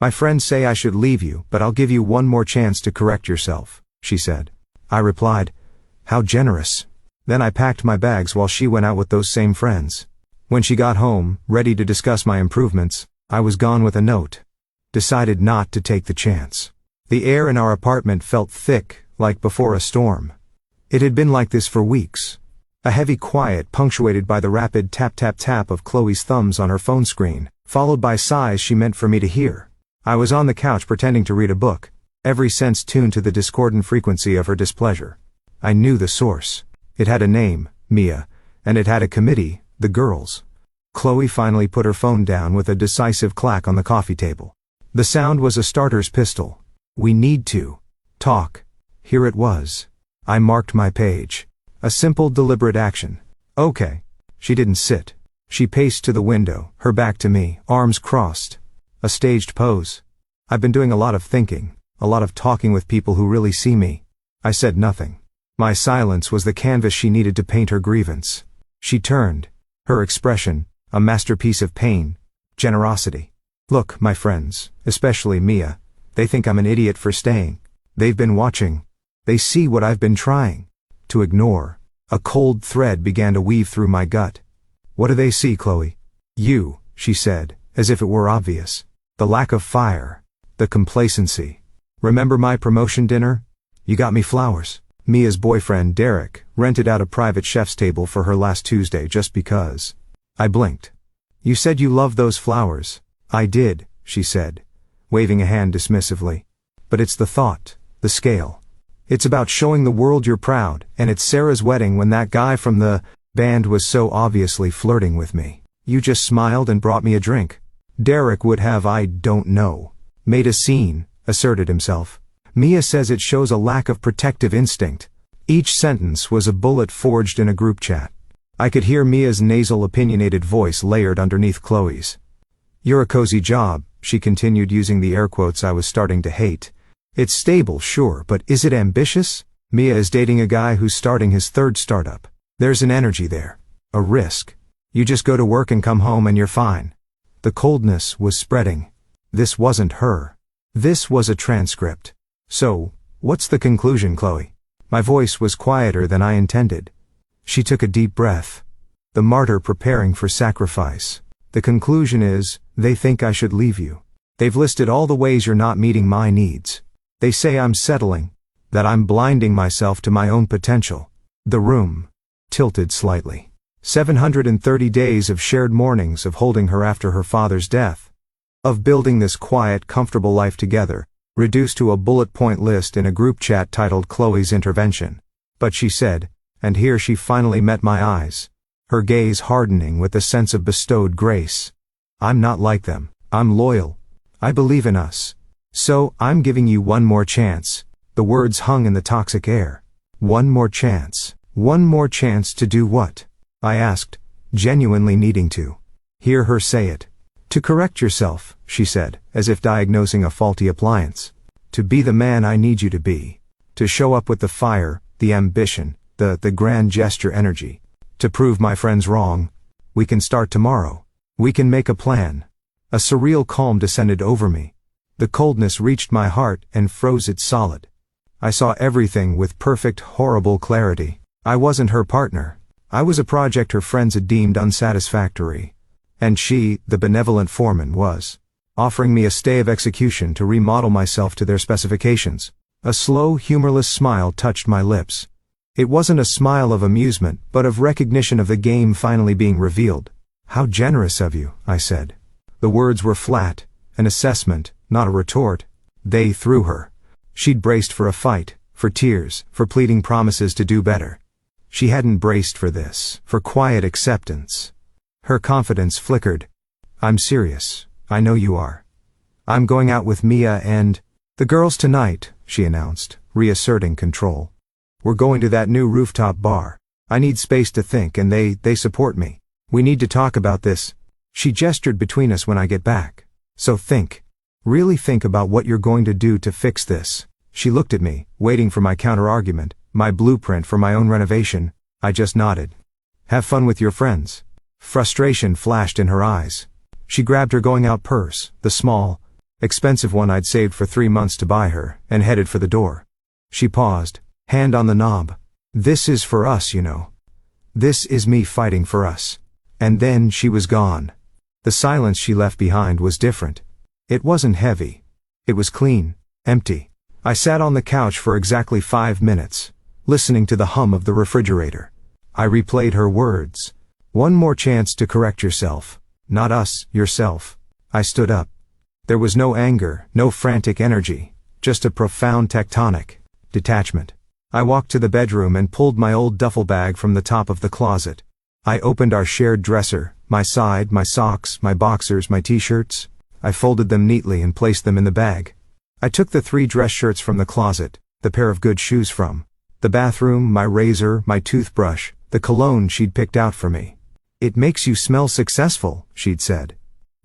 My friends say I should leave you, but I'll give you one more chance to correct yourself, she said. I replied, how generous. Then I packed my bags while she went out with those same friends. When she got home, ready to discuss my improvements, I was gone with a note. Decided not to take the chance. The air in our apartment felt thick, like before a storm. It had been like this for weeks. A heavy quiet punctuated by the rapid tap-tap-tap of Chloe's thumbs on her phone screen, followed by sighs she meant for me to hear. I was on the couch pretending to read a book, every sense tuned to the discordant frequency of her displeasure. I knew the source. It had a name, Mia, and it had a committee, the girls. Chloe finally put her phone down with a decisive clack on the coffee table. The sound was a starter's pistol. We need to talk. Here it was. I marked my page. A simple, deliberate action. Okay. She didn't sit. She paced to the window, her back to me, arms crossed. A staged pose. I've been doing a lot of thinking, a lot of talking with people who really see me. I said nothing. My silence was the canvas she needed to paint her grievance. She turned. Her expression, a masterpiece of pain, generosity. Look, my friends, especially Mia, they think I'm an idiot for staying. They've been watching. They see what I've been trying to ignore. A cold thread began to weave through my gut. What do they see, Chloe? You, she said, as if it were obvious. The lack of fire. The complacency. Remember my promotion dinner? You got me flowers. Mia's boyfriend, Derek, rented out a private chef's table for her last Tuesday just because. I blinked. You said you loved those flowers. I did, she said, waving a hand dismissively. But it's the thought, the scale. It's about showing the world you're proud, and it's Sarah's wedding when that guy from the band was so obviously flirting with me. You just smiled and brought me a drink. Derek would have, I don't know, made a scene, asserted himself. Mia says it shows a lack of protective instinct. Each sentence was a bullet forged in a group chat. I could hear Mia's nasal opinionated voice layered underneath Chloe's. You're a cozy job, she continued using the air quotes I was starting to hate. It's stable, sure, but is it ambitious? Mia is dating a guy who's starting his third startup. There's an energy there. A risk. You just go to work and come home and you're fine. The coldness was spreading. This wasn't her. This was a transcript. So, what's the conclusion, Chloe? My voice was quieter than I intended. She took a deep breath. The martyr preparing for sacrifice. The conclusion is, they think I should leave you. They've listed all the ways you're not meeting my needs. They say I'm settling, that I'm blinding myself to my own potential. The room tilted slightly. 730 days of shared mornings of holding her after her father's death. Of building this quiet, comfortable life together, reduced to a bullet point list in a group chat titled Chloe's Intervention. But she said, and here she finally met my eyes, her gaze hardening with a sense of bestowed grace. I'm not like them. I'm loyal. I believe in us. So, I'm giving you one more chance. The words hung in the toxic air. One more chance. One more chance to do what? I asked, genuinely needing to hear her say it. To correct yourself, she said, as if diagnosing a faulty appliance. To be the man I need you to be. To show up with the fire, the ambition, the grand gesture energy. To prove my friends wrong. We can start tomorrow. We can make a plan. A surreal calm descended over me. The coldness reached my heart and froze it solid. I saw everything with perfect, horrible clarity. I wasn't her partner. I was a project her friends had deemed unsatisfactory. And she, the benevolent foreman, was offering me a stay of execution to remodel myself to their specifications. A slow, humorless smile touched my lips. It wasn't a smile of amusement, but of recognition of the game finally being revealed. How generous of you, I said. The words were flat, an assessment, not a retort. They threw her. She'd braced for a fight, for tears, for pleading promises to do better. She hadn't braced for this, for quiet acceptance. Her confidence flickered. I'm serious. I know you are. I'm going out with Mia and the girls tonight, she announced, reasserting control. We're going to that new rooftop bar. I need space to think and they support me. We need to talk about this. She gestured between us when I get back. So think. Really think about what you're going to do to fix this. She looked at me, waiting for my counter-argument, my blueprint for my own renovation. I just nodded. Have fun with your friends. Frustration flashed in her eyes. She grabbed her going-out purse, the small, Expensive one I'd saved for 3 months to buy her, and headed for the door. She paused, hand on the knob. This is for us, you know. This is me fighting for us. And then she was gone. The silence she left behind was different. It wasn't heavy. It was clean, empty. I sat on the couch for exactly 5 minutes, listening to the hum of the refrigerator. I replayed her words. One more chance to correct yourself. Not us, yourself. I stood up. There was no anger, no frantic energy, just a profound tectonic detachment. I walked to the bedroom and pulled my old duffel bag from the top of the closet. I opened our shared dresser, my side, my socks, my boxers, my t-shirts. I folded them neatly and placed them in the bag. I took the 3 dress shirts from the closet, the pair of good shoes from the bathroom, my razor, my toothbrush, the cologne she'd picked out for me. It makes you smell successful, she'd said.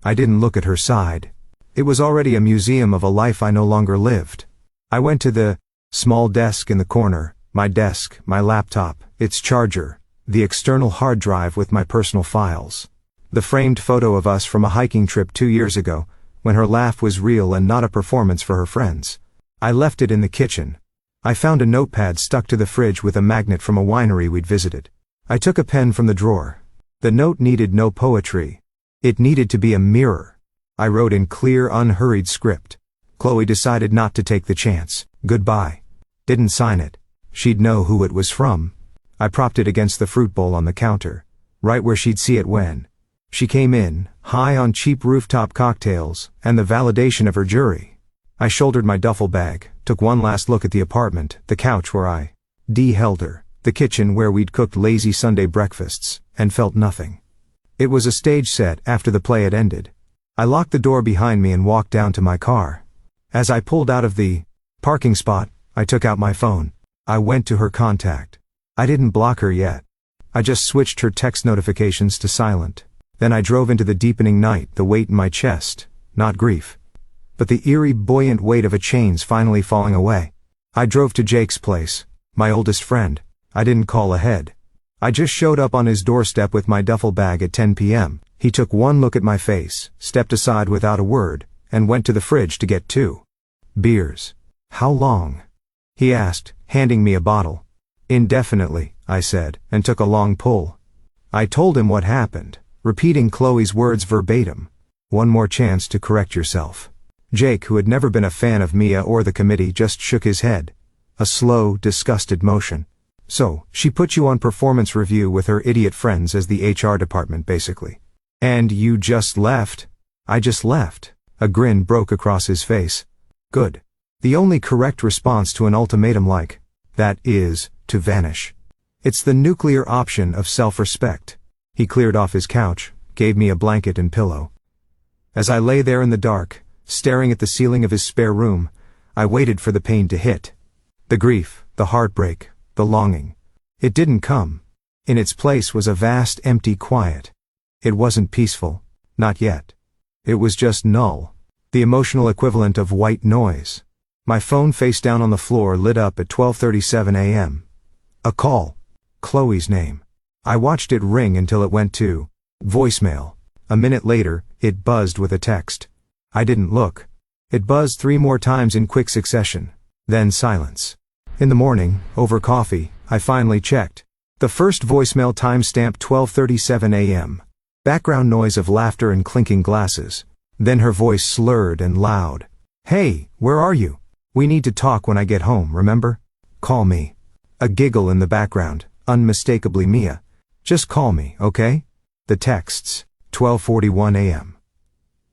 I didn't look at her side. It was already a museum of a life I no longer lived. I went to the small desk in the corner, my desk, my laptop, its charger, the external hard drive with my personal files. The framed photo of us from a hiking trip 2 years ago, when her laugh was real and not a performance for her friends. I left it in the kitchen. I found a notepad stuck to the fridge with a magnet from a winery we'd visited. I took a pen from the drawer. The note needed no poetry. It needed to be a mirror. I wrote in clear, unhurried script. Chloe decided not to take the chance. Goodbye. Didn't sign it. She'd know who it was from. I propped it against the fruit bowl on the counter, right where she'd see it when she came in, high on cheap rooftop cocktails, and the validation of her jury. I shouldered my duffel bag, took one last look at the apartment, the couch where I held her, the kitchen where we'd cooked lazy Sunday breakfasts, and felt nothing. It was a stage set after the play had ended. I locked the door behind me and walked down to my car. As I pulled out of the parking spot, I took out my phone. I went to her contact. I didn't block her yet. I just switched her text notifications to silent. Then I drove into the deepening night, the weight in my chest, not grief, but the eerie, buoyant weight of a chains finally falling away. I drove to Jake's place, my oldest friend. I didn't call ahead. I just showed up on his doorstep with my duffel bag at 10 p.m. He took one look at my face, stepped aside without a word, and went to the fridge to get 2 beers. How long? He asked, handing me a bottle. Indefinitely, I said, and took a long pull. I told him what happened, repeating Chloe's words verbatim. One more chance to correct yourself. Jake, who had never been a fan of Mia or the committee, just shook his head. A slow, disgusted motion. So, she put you on performance review with her idiot friends as the HR department, basically. And you just left? I just left. A grin broke across his face. Good. The only correct response to an ultimatum like that is to vanish. It's the nuclear option of self-respect. He cleared off his couch, gave me a blanket and pillow. As I lay there in the dark, staring at the ceiling of his spare room, I waited for the pain to hit. The grief, the heartbreak, the longing. It didn't come. In its place was a vast, empty quiet. It wasn't peaceful. Not yet. It was just null. The emotional equivalent of white noise. My phone face down on the floor lit up at 12:37 a.m. A call. Chloe's name. I watched it ring until it went to voicemail. A minute later, it buzzed with a text. I didn't look. It buzzed 3 more times in quick succession. Then silence. In the morning, over coffee, I finally checked. The first voicemail timestamp 12:37 a.m. Background noise of laughter and clinking glasses. Then her voice slurred and loud. Hey, where are you? We need to talk when I get home, remember? Call me. A giggle in the background, unmistakably Mia. Just call me, okay? The texts, 12:41 a.m.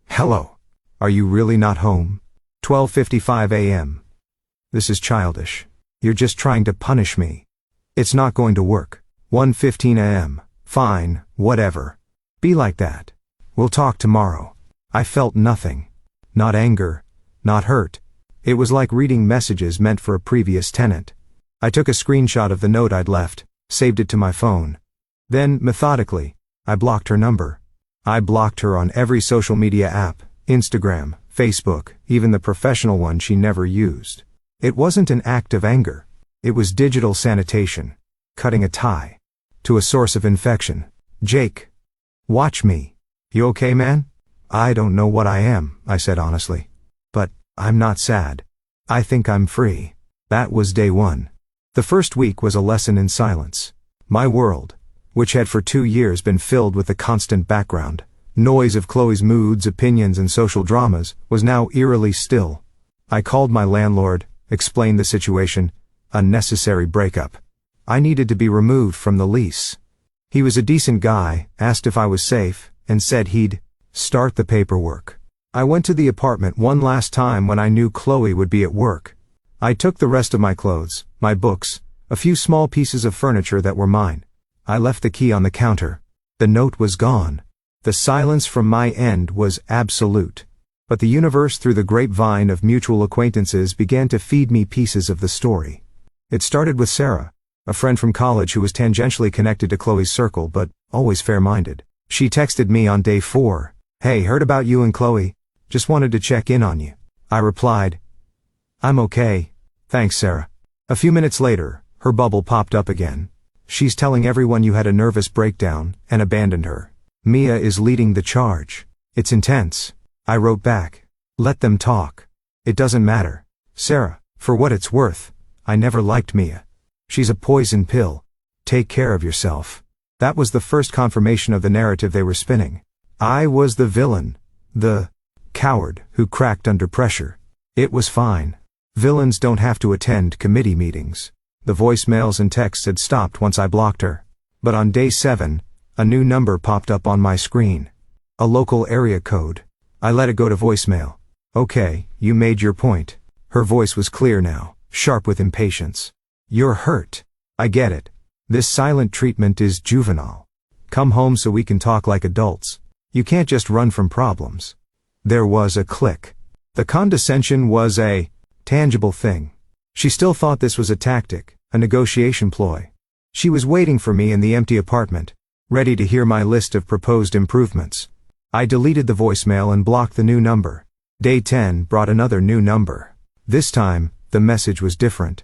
Hello. Are you really not home? 12:55 a.m. This is childish. You're just trying to punish me. It's not going to work. 1:15 a.m. Fine, whatever. Be like that. We'll talk tomorrow. I felt nothing. Not anger. Not hurt. It was like reading messages meant for a previous tenant. I took a screenshot of the note I'd left, saved it to my phone. Then, methodically, I blocked her number. I blocked her on every social media app, Instagram, Facebook, even the professional one she never used. It wasn't an act of anger. It was digital sanitation. Cutting a tie. To a source of infection. Jake. Watch me. You okay, man? I don't know what I am, I said honestly. But I'm not sad. I think I'm free. That was day 1. The first week was a lesson in silence. My world, which had for 2 years been filled with the constant background noise of Chloe's moods, opinions, and social dramas, was now eerily still. I called my landlord, explained the situation, a necessary breakup. I needed to be removed from the lease. He was a decent guy, asked if I was safe, and said he'd start the paperwork. I went to the apartment one last time when I knew Chloe would be at work. I took the rest of my clothes, my books, a few small pieces of furniture that were mine. I left the key on the counter. The note was gone. The silence from my end was absolute. But the universe, through the grapevine of mutual acquaintances, began to feed me pieces of the story. It started with Sarah, a friend from college who was tangentially connected to Chloe's circle but always fair-minded. She texted me on day 4, "Hey, heard about you and Chloe. Just wanted to check in on you." I replied, "I'm okay. Thanks, Sarah." A few minutes later, her bubble popped up again. "She's telling everyone you had a nervous breakdown and abandoned her. Mia is leading the charge. It's intense." I wrote back, "Let them talk. It doesn't matter. Sarah, for what it's worth, I never liked Mia. She's a poison pill. Take care of yourself." That was the first confirmation of the narrative they were spinning. I was the villain, the coward who cracked under pressure. It was fine. Villains don't have to attend committee meetings. The voicemails and texts had stopped once I blocked her. But on day 7, a new number popped up on my screen. A local area code. I let it go to voicemail. "Okay, you made your point." Her voice was clear now, sharp with impatience. "You're hurt. I get it. This silent treatment is juvenile. Come home so we can talk like adults. You can't just run from problems." There was a click. The condescension was a tangible thing. She still thought this was a tactic, a negotiation ploy. She was waiting for me in the empty apartment, ready to hear my list of proposed improvements. I deleted the voicemail and blocked the new number. Day 10 brought another new number. This time, the message was different.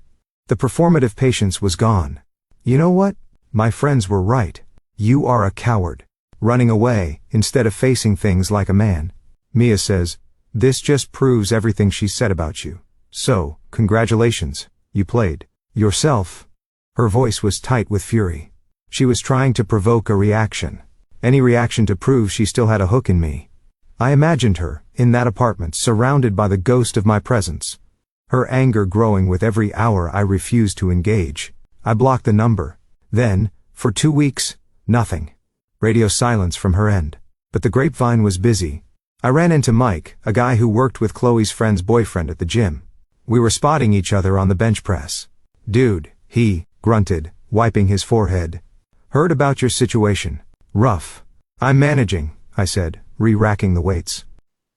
The performative patience was gone. "You know what? My friends were right. You are a coward. Running away, instead of facing things like a man. Mia says, this just proves everything she said about you. So, congratulations, you played yourself." Her voice was tight with fury. She was trying to provoke a reaction. Any reaction to prove she still had a hook in me. I imagined her, in that apartment, surrounded by the ghost of my presence. Her anger growing with every hour I refused to engage. I blocked the number. Then, for 2 weeks, nothing. Radio silence from her end. But the grapevine was busy. I ran into Mike, a guy who worked with Chloe's friend's boyfriend at the gym. We were spotting each other on the bench press. "Dude," he grunted, wiping his forehead. "Heard about your situation. Rough." "I'm managing," I said, re-racking the weights.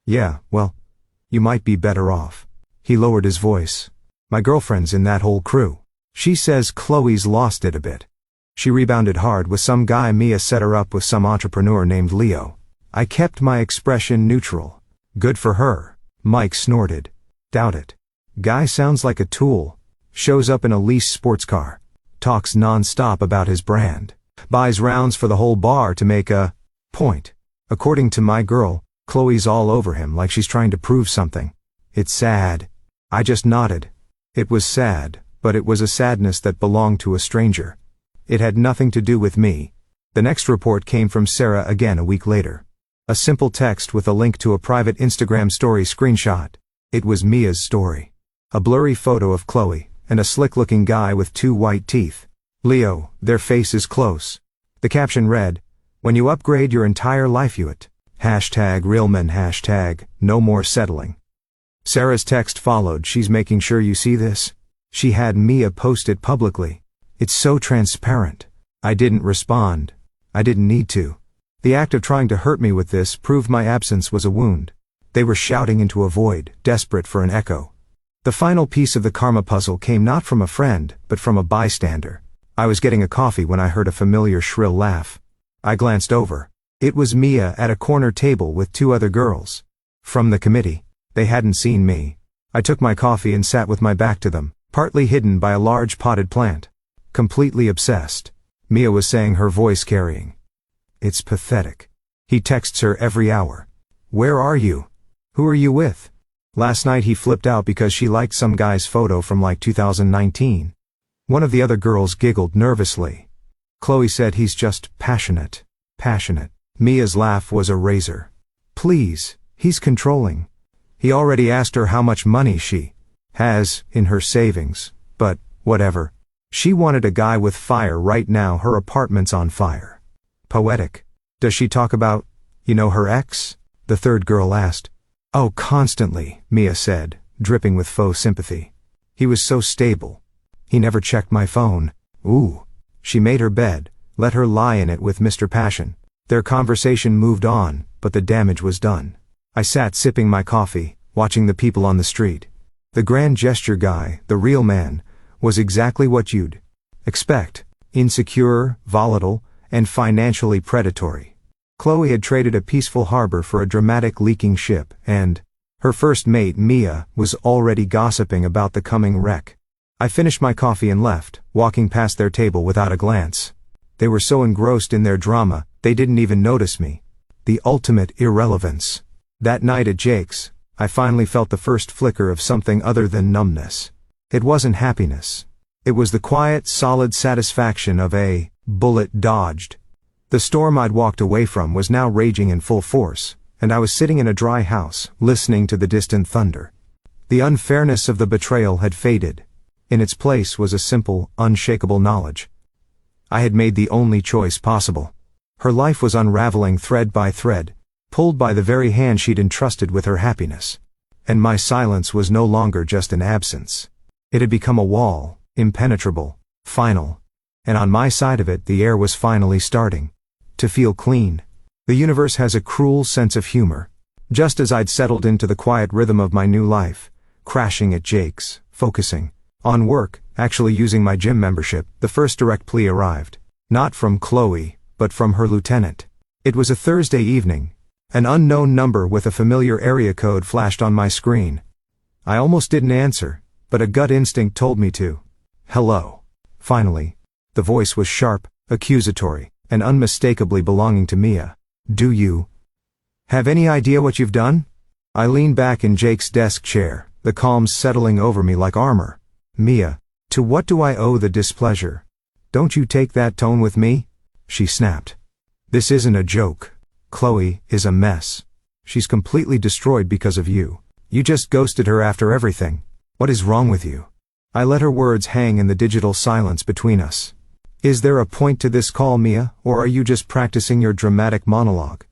"Yeah, well, you might be better off." He lowered his voice. "My girlfriend's in that whole crew. She says Chloe's lost it a bit. She rebounded hard with some guy. Mia set her up with some entrepreneur named Leo." I kept my expression neutral. "Good for her." Mike snorted. "Doubt it. Guy sounds like a tool. Shows up in a leased sports car. Talks non-stop about his brand. Buys rounds for the whole bar to make a point. According to my girl, Chloe's all over him like she's trying to prove something. It's sad." I just nodded. It was sad, but it was a sadness that belonged to a stranger. It had nothing to do with me. The next report came from Sarah again a week later. A simple text with a link to a private Instagram story screenshot. It was Mia's story. A blurry photo of Chloe, and a slick-looking guy with 2 white teeth. "Leo, their face is close." The caption read, "When you upgrade your entire life you it. #realmen #no more settling." Sarah's text followed. "She's making sure you see this." She had Mia post it publicly. "It's so transparent." I didn't respond. I didn't need to. The act of trying to hurt me with this proved my absence was a wound. They were shouting into a void, desperate for an echo. The final piece of the karma puzzle came not from a friend, but from a bystander. I was getting a coffee when I heard a familiar shrill laugh. I glanced over. It was Mia at a corner table with 2 other girls. From the committee. They hadn't seen me. I took my coffee and sat with my back to them, partly hidden by a large potted plant. Completely obsessed. Mia was saying, her voice carrying. "It's pathetic. He texts her every hour. Where are you? Who are you with? Last night he flipped out because she liked some guy's photo from like 2019. One of the other girls giggled nervously. Chloe said he's just passionate. Passionate. Mia's laugh was a razor. Please, he's controlling. He already asked her how much money she has in her savings, but whatever. She wanted a guy with fire right now. Her apartment's on fire. Poetic. Does she talk about, her ex? The third girl asked. Oh, constantly, Mia said, dripping with faux sympathy. He was so stable. He never checked my phone. Ooh. She made her bed, let her lie in it with Mr. Passion. Their conversation moved on, but the damage was done. I sat sipping my coffee, watching the people on the street. The grand gesture guy, the real man, was exactly what you'd expect. Insecure, volatile, and financially predatory. Chloe had traded a peaceful harbor for a dramatic leaking ship, and her first mate, Mia, was already gossiping about the coming wreck. I finished my coffee and left, walking past their table without a glance. They were so engrossed in their drama, they didn't even notice me. The ultimate irrelevance. That night at Jake's, I finally felt the first flicker of something other than numbness. It wasn't happiness. It was the quiet, solid satisfaction of a bullet dodged. The storm I'd walked away from was now raging in full force, and I was sitting in a dry house, listening to the distant thunder. The unfairness of the betrayal had faded. In its place was a simple, unshakable knowledge. I had made the only choice possible. Her life was unraveling thread by thread, pulled by the very hand she'd entrusted with her happiness. And my silence was no longer just an absence. It had become a wall, impenetrable, final. And on my side of it, the air was finally starting to feel clean. The universe has a cruel sense of humor. Just as I'd settled into the quiet rhythm of my new life, crashing at Jake's, focusing on work, actually using my gym membership, the first direct plea arrived. Not from Chloe, but from her lieutenant. It was a Thursday evening. An unknown number with a familiar area code flashed on my screen. I almost didn't answer, but a gut instinct told me to. Hello. Finally. The voice was sharp, accusatory, and unmistakably belonging to Mia. Do you have any idea what you've done? I leaned back in Jake's desk chair, the calm settling over me like armor. Mia, to what do I owe the displeasure? Don't you take that tone with me? She snapped. This isn't a joke. Chloe is a mess. She's completely destroyed because of you. You just ghosted her after everything. What is wrong with you? I let her words hang in the digital silence between us. Is there a point to this call, Mia, or are you just practicing your dramatic monologue?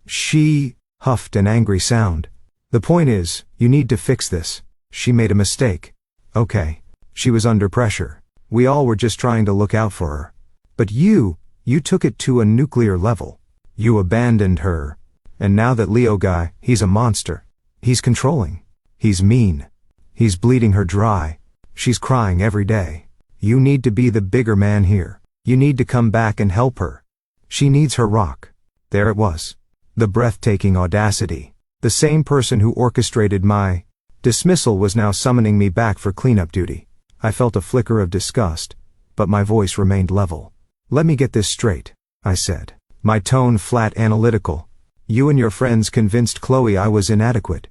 She huffed an angry sound. The point is, you need to fix this. She made a mistake. Okay. She was under pressure. We all were just trying to look out for her. But you took it to a nuclear level. You abandoned her. And now that Leo guy, he's a monster. He's controlling. He's mean. He's bleeding her dry. She's crying every day. You need to be the bigger man here. You need to come back and help her. She needs her rock. There it was. The breathtaking audacity. The same person who orchestrated my dismissal was now summoning me back for cleanup duty. I felt a flicker of disgust, but my voice remained level. Let me get this straight, I said. My tone flat analytical. You and your friends convinced Chloe I was inadequate.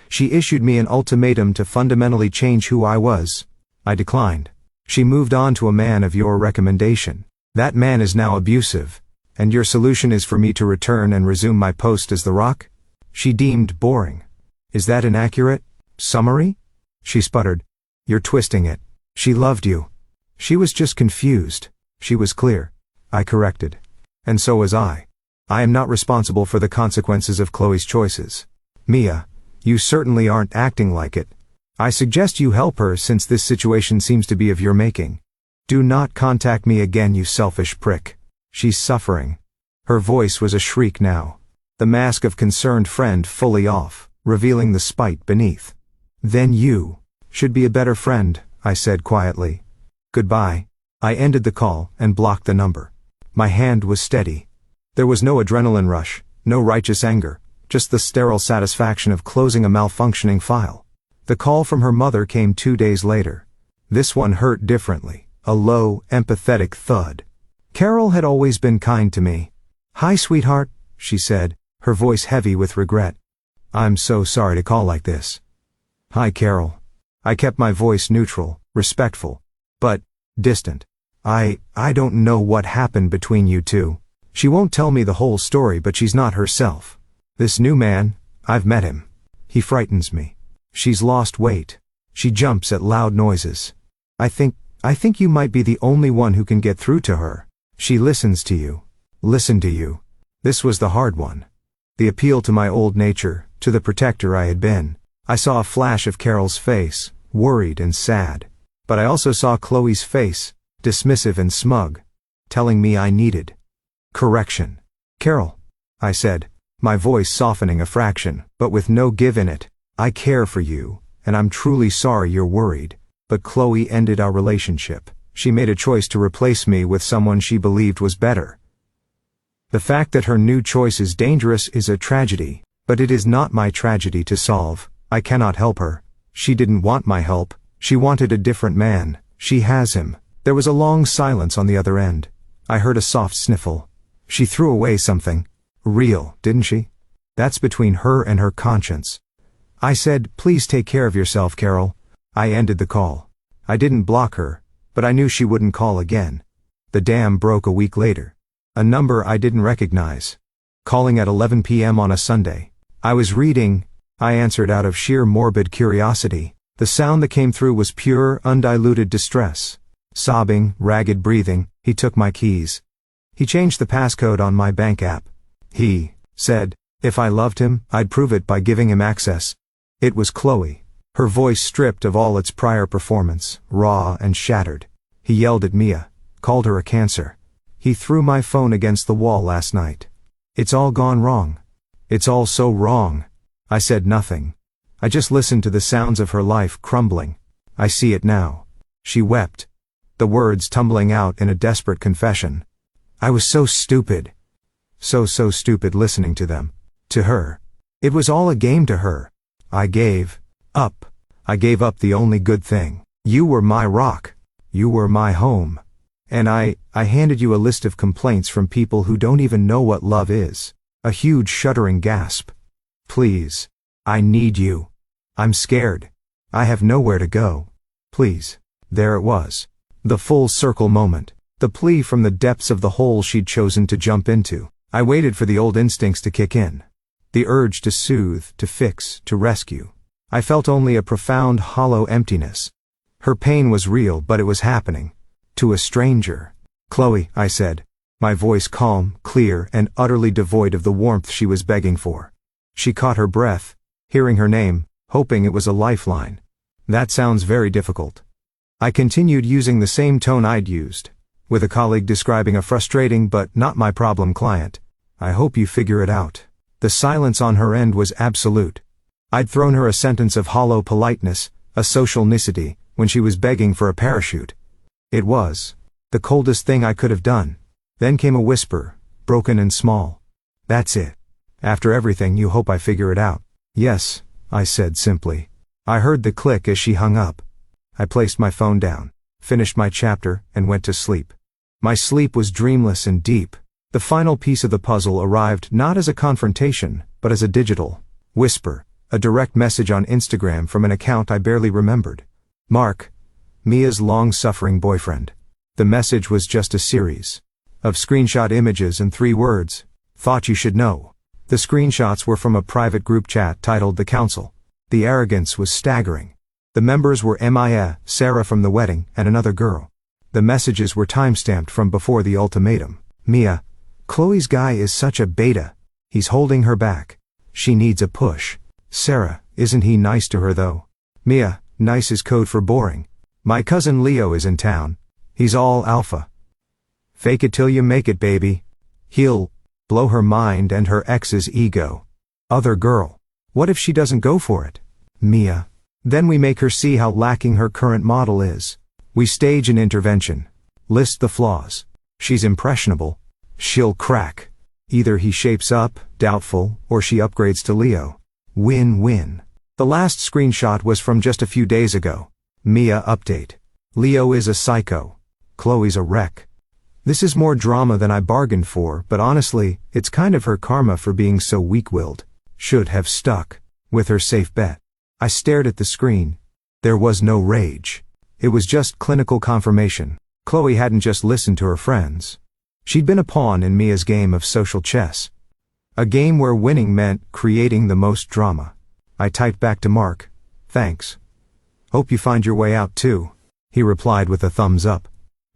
She issued me an ultimatum to fundamentally change who I was. I declined. She moved on to a man of your recommendation. That man is now abusive. And your solution is for me to return and resume my post as the Rock? She deemed boring. Is that inaccurate? Summary? She sputtered. You're twisting it. She loved you. She was just confused. She was clear. I corrected. And so was I. I am not responsible for the consequences of Chloe's choices. Mia, you certainly aren't acting like it. I suggest you help her since this situation seems to be of your making. Do not contact me again, you selfish prick. She's suffering. Her voice was a shriek now. The mask of concerned friend fully off, revealing the spite beneath. Then you should be a better friend, I said quietly. Goodbye. I ended the call and blocked the number. My hand was steady. There was no adrenaline rush, no righteous anger, just the sterile satisfaction of closing a malfunctioning file. The call from her mother came 2 days later. This one hurt differently, a low, empathetic thud. Carol had always been kind to me. Hi, sweetheart, she said, her voice heavy with regret. I'm so sorry to call like this. Hi, Carol. I kept my voice neutral, respectful, but distant. I don't know what happened between you two. She won't tell me the whole story, but she's not herself. This new man, I've met him. He frightens me. She's lost weight. She jumps at loud noises. I think you might be the only one who can get through to her. She listens to you. Listen to you. This was the hard one. The appeal to my old nature, to the protector I had been. I saw a flash of Carol's face, worried and sad. But I also saw Chloe's face, dismissive and smug, telling me I needed correction. Carol, I said, my voice softening a fraction, but with no give in it. I care for you, and I'm truly sorry you're worried. But Chloe ended our relationship. She made a choice to replace me with someone she believed was better. The fact that her new choice is dangerous is a tragedy, but it is not my tragedy to solve. I cannot help her. She didn't want my help. She wanted a different man. She has him. There was a long silence on the other end. I heard a soft sniffle. She threw away something. Real, didn't she? That's between her and her conscience. I said, please take care of yourself, Carol. I ended the call. I didn't block her, but I knew she wouldn't call again. The dam broke a week later. A number I didn't recognize. Calling at 11 p.m. on a Sunday. I was reading. I answered out of sheer morbid curiosity. The sound that came through was pure, undiluted distress. Sobbing, ragged breathing. He took my keys. He changed the passcode on my bank app. He said, if I loved him, I'd prove it by giving him access. It was Chloe. Her voice stripped of all its prior performance, raw and shattered. He yelled at Mia, called her a cancer. He threw my phone against the wall last night. It's all gone wrong. It's all so wrong. I said nothing. I just listened to the sounds of her life crumbling. I see it now. She wept. The words tumbling out in a desperate confession. I was so stupid. So stupid listening to them. To her. It was all a game to her. I gave up. I gave up the only good thing. You were my rock. You were my home. And I handed you a list of complaints from people who don't even know what love is. A huge shuddering gasp. Please. I need you. I'm scared. I have nowhere to go. Please. There it was. The full circle moment. The plea from the depths of the hole she'd chosen to jump into. I waited for the old instincts to kick in. The urge to soothe, to fix, to rescue. I felt only a profound, hollow emptiness. Her pain was real, but it was happening. To a stranger. Chloe, I said. My voice calm, clear, and utterly devoid of the warmth she was begging for. She caught her breath, hearing her name, hoping it was a lifeline. That sounds very difficult. I continued using the same tone I'd used, with a colleague describing a frustrating but not my problem client. I hope you figure it out. The silence on her end was absolute. I'd thrown her a sentence of hollow politeness, a social nicety, when she was begging for a parachute. It was the coldest thing I could have done. Then came a whisper, broken and small. That's it. After everything, you hope I figure it out. Yes, I said simply. I heard the click as she hung up. I placed my phone down, finished my chapter, and went to sleep. My sleep was dreamless and deep. The final piece of the puzzle arrived not as a confrontation, but as a digital whisper, a direct message on Instagram from an account I barely remembered. Mark, Mia's long-suffering boyfriend. The message was just a series of screenshot images and 3 words. Thought you should know. The screenshots were from a private group chat titled The Council. The arrogance was staggering. The members were Mia, Sarah from the wedding, and another girl. The messages were timestamped from before the ultimatum. Mia, Chloe's guy is such a beta. He's holding her back. She needs a push. Sarah, isn't he nice to her though? Mia, nice is code for boring. My cousin Leo is in town. He's all alpha. Fake it till you make it, baby. He'll blow her mind and her ex's ego. Other girl. What if she doesn't go for it? Mia. Then we make her see how lacking her current model is. We stage an intervention. List the flaws. She's impressionable. She'll crack. Either he shapes up, doubtful, or she upgrades to Leo. Win-win. The last screenshot was from just a few days ago. Mia update. Leo is a psycho. Chloe's a wreck. This is more drama than I bargained for, but honestly, it's kind of her karma for being so weak-willed. Should have stuck. with her safe bet. I stared at the screen. There was no rage. It was just clinical confirmation. Chloe hadn't just listened to her friends. She'd been a pawn in Mia's game of social chess. A game where winning meant creating the most drama. I typed back to Mark, "Thanks. Hope you find your way out too." He replied with a thumbs up.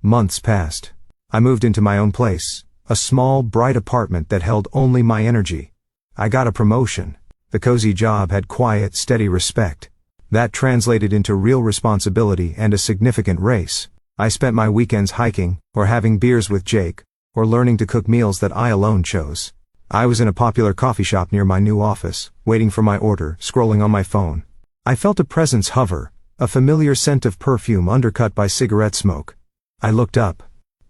Months passed. I moved into my own place, a small, bright apartment that held only my energy. I got a promotion. The cozy job had quiet, steady respect. That translated into real responsibility and a significant raise. I spent my weekends hiking, or having beers with Jake, or learning to cook meals that I alone chose. I was in a popular coffee shop near my new office, waiting for my order, scrolling on my phone. I felt a presence hover, a familiar scent of perfume undercut by cigarette smoke. I looked up.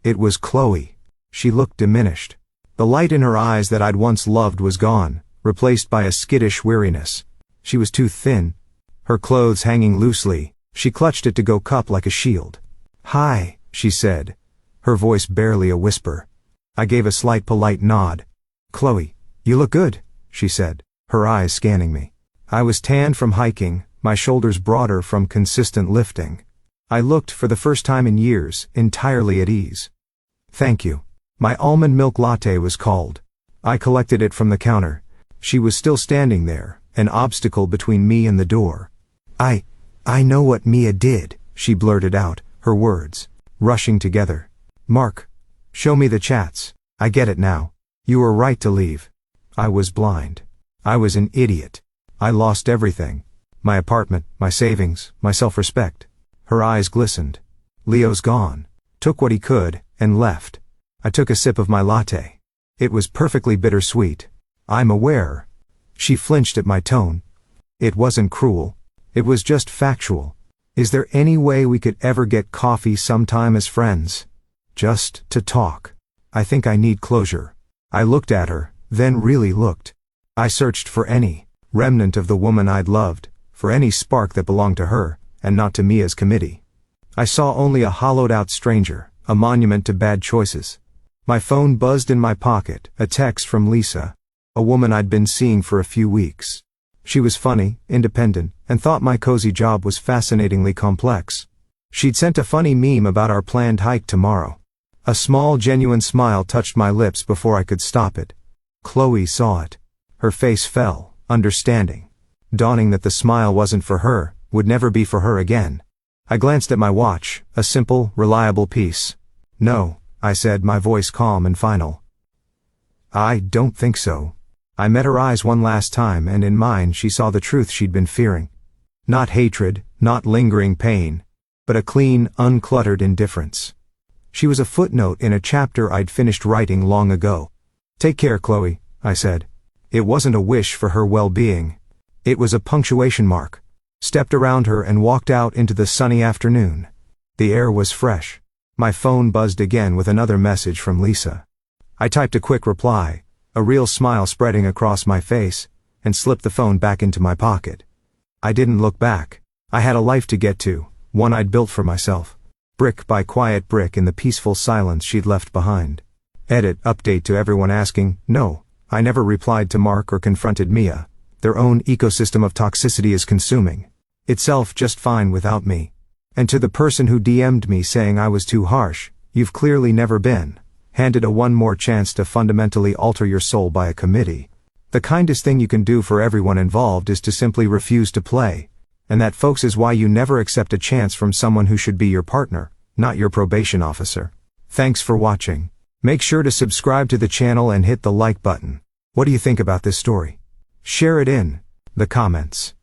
It was Chloe. She looked diminished. The light in her eyes that I'd once loved was gone, replaced by a skittish weariness. She was too thin. Her clothes hanging loosely, she clutched it to go cup like a shield. "Hi," she said, her voice barely a whisper. I gave a slight polite nod. "Chloe, you look good," she said, her eyes scanning me. I was tanned from hiking, my shoulders broader from consistent lifting. I looked, for the first time in years, entirely at ease. "Thank you." My almond milk latte was called. I collected it from the counter. She was still standing there, an obstacle between me and the door. I know what Mia did," she blurted out, her words rushing together. "Mark, show me the chats. I get it now. You were right to leave." I was blind. I was an idiot. I lost everything. My apartment, my savings, my self-respect. Her eyes glistened. "Leo's gone. Took what he could, and left." I took a sip of my latte. It was perfectly bittersweet. "I'm aware." She flinched at my tone. It wasn't cruel. It was just factual. "Is there any way we could ever get coffee sometime as friends? Just to talk? I think I need closure." I looked at her, then really looked. I searched for any remnant of the woman I'd loved, for any spark that belonged to her, and not to Mia's committee. I saw only a hollowed-out stranger, a monument to bad choices. My phone buzzed in my pocket, a text from Lisa, a woman I'd been seeing for a few weeks. She was funny, independent, and thought my cozy job was fascinatingly complex. She'd sent a funny meme about our planned hike tomorrow. A small, genuine smile touched my lips before I could stop it. Chloe saw it. Her face fell, understanding. Dawning that the smile wasn't for her, would never be for her again. I glanced at my watch, a simple, reliable piece. "No," I said, my voice calm and final. "I don't think so." I met her eyes one last time, and in mine she saw the truth she'd been fearing. Not hatred, not lingering pain, but a clean, uncluttered indifference. She was a footnote in a chapter I'd finished writing long ago. "Take care, Chloe," I said. It wasn't a wish for her well-being. It was a punctuation mark. Stepped around her and walked out into the sunny afternoon. The air was fresh. My phone buzzed again with another message from Lisa. I typed a quick reply, a real smile spreading across my face, and slipped the phone back into my pocket. I didn't look back. I had a life to get to, one I'd built for myself. Brick by quiet brick in the peaceful silence she'd left behind. Edit update to everyone asking, no, I never replied to Mark or confronted Mia. Their own ecosystem of toxicity is consuming itself just fine without me. And to the person who DM'd me saying I was too harsh, you've clearly never been handed a one more chance to fundamentally alter your soul by a committee. The kindest thing you can do for everyone involved is to simply refuse to play. And that, folks, is why you never accept a chance from someone who should be your partner, not your probation officer. Thanks for watching. Make sure to subscribe to the channel and hit the like button. What do you think about this story? Share it in the comments.